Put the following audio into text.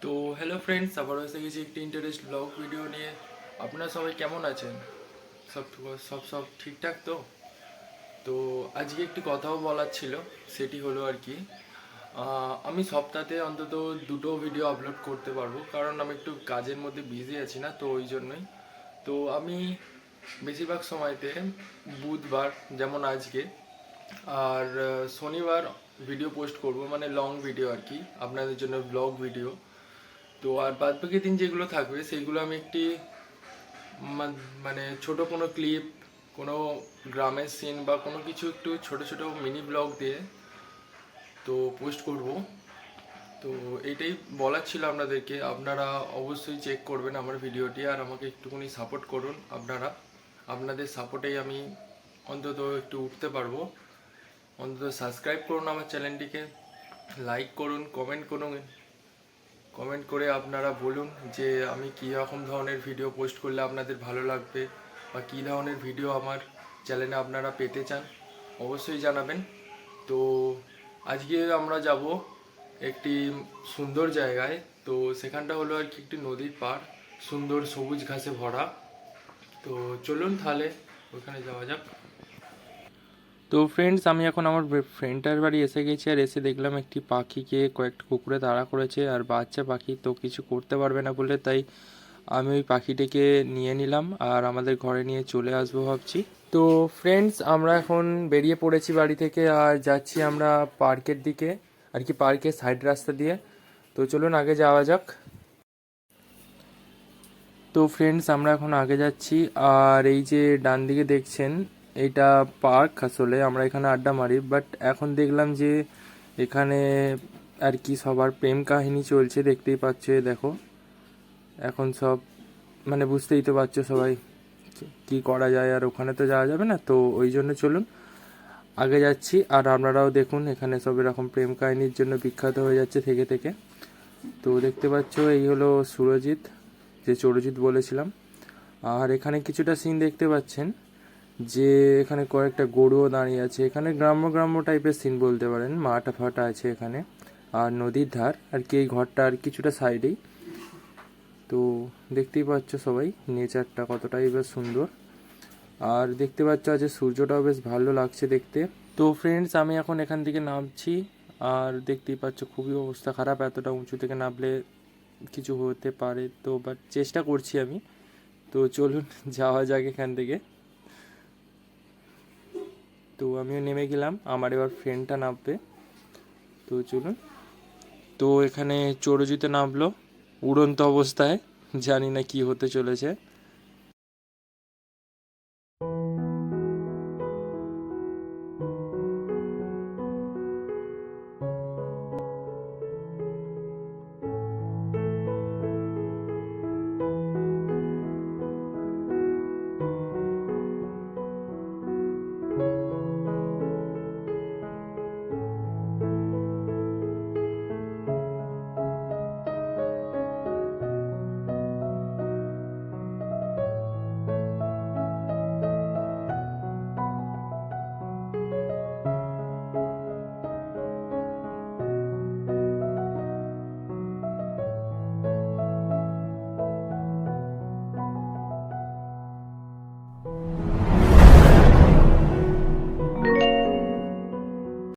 তো hello friends, আবার এসে গেছি একটি ইন্টারেস্ট ব্লগ ভিডিও নিয়ে। আপনারা সবাই কেমন আছেন? সব সব সব ঠিকঠাক তো? তো আজকে একটি কথাও বলার ছিল, সেটি হলো আর কি আমি সপ্তাহে অন্তত দুটো ভিডিও আপলোড করতে পারবো, কারণ আমি একটু কাজের মধ্যে বিজি আছি না, তো ওই জন্যই। তো আমি বেশিরভাগ সময়তে বুধবার, যেমন আজকে, আর শনিবার ভিডিও পোস্ট করব, মানে লং ভিডিও আর কি, আপনাদের জন্য ব্লগ ভিডিও। তো আর বাদ বাকি দিন যেগুলো থাকবে সেইগুলো আমি একটি মানে ছোট কোনো ক্লিপ, কোনো গ্রামের সিন বা কোনো কিছু একটু ছোট ছোট মিনি ব্লগ দিয়ে তো পোস্ট করব। তো এইটাই বলার ছিল আপনাদেরকে। আপনারা অবশ্যই চেক করবেন আমার ভিডিওটি, আর আমাকে একটুখানি সাপোর্ট করুন আপনারা। আপনাদের সাপোর্টেই আমি অন্তত একটু উঠতে পারবো। অন্তত সাবস্ক্রাইব করুন আমার চ্যানেলটিকে, লাইক করুন, কমেন্ট করে আপনারা বলুন যে আমি কী রকম ধরনের ভিডিও পোস্ট করলে আপনাদের ভালো লাগবে, বা কী ধরনের ভিডিও আমার চ্যানেলে আপনারা পেতে চান, অবশ্যই জানাবেন। তো আজকে আমরা যাব একটি সুন্দর জায়গায়। তো সেখানটা হলো আর কি একটি নদীর পাড়, সুন্দর সবুজ ঘাসে ভরা। তো চলুন তাহলে ওখানে যাওয়া যাক। তো ফ্রেন্ডস, আমি এখন আমার ফ্রেন্ডটার বাড়ি এসে গেছি, আর এসে দেখলাম একটি পাখিকে কয়েকটা কুকুরে তাড়া করেছে, আর বাচ্চা পাখি তো কিছু করতে পারবে না বলে তাই আমি ওই পাখিটাকে নিয়ে নিলাম আর আমাদের ঘরে নিয়ে চলে আসবো ভাবছি। তো ফ্রেন্ডস, আমরা এখন বেরিয়ে পড়েছি বাড়ি থেকে, আর যাচ্ছি আমরা পার্কের দিকে, আর কি পার্কের সাইড রাস্তা দিয়ে। তো চলুন আগে যাওয়া যাক। তো ফ্রেন্ডস, আমরা এখন আগে যাচ্ছি, আর এই যে ডান দিকে দেখছেন, এইটা পার্ক। আসলে আমরা এখানে আড্ডা মারি, বাট এখন দেখলাম যে এখানে আর কি সবার প্রেম কাহিনী চলছে, দেখতেই পাচ্ছ। দেখো এখন সব মানে বুঝতেই তো পারছো সবাই কি করা যায়, আর ওখানে তো যাওয়া যাবে না, তো ওই জন্য চলুন আগে যাচ্ছি। আর আপনারাও দেখুন, এখানে সব এরকম প্রেম কাহিনীর জন্য বিখ্যাত হয়ে যাচ্ছে থেকে থেকে। তো দেখতে পাচ্ছ এই হলো সুরজিৎ, যে চরজিৎ বলেছিলাম। আর এখানে কিছুটা সিন দেখতে পাচ্ছেন যে এখানে কয়েকটা গরুও দাঁড়িয়ে আছে। এখানে গ্রাম্য গ্রাম্য টাইপের সিন বলতে পারেন, মাঠা ফাটা আছে এখানে, আর নদীর ধার আর কি। এই ঘরটা আর কিছুটা সাইডেই। তো দেখতেই পাচ্ছ সবাই নেচারটা কতটাই বেশ সুন্দর। আর দেখতে পাচ্ছ আজ সূর্যটাও বেশ ভালো লাগছে দেখতে। তো ফ্রেন্ডস, আমি এখন এখান থেকে নামছি, আর দেখতেই পাচ্ছ খুবই অবস্থা খারাপ। এতটা উঁচু থেকে নামলে কিছু হতে পারে, তো বাট চেষ্টা করছি আমি। তো চলুন যাওয়া যাক এখান থেকে। তো আমিও নেমে গেলাম, আমার এবার ফ্রেন্ডটা নামবে। তো চলুন। তো এখানে চড়ুজিতে নামলো উড়ন্ত অবস্থায়, জানি না কি হতে চলেছে।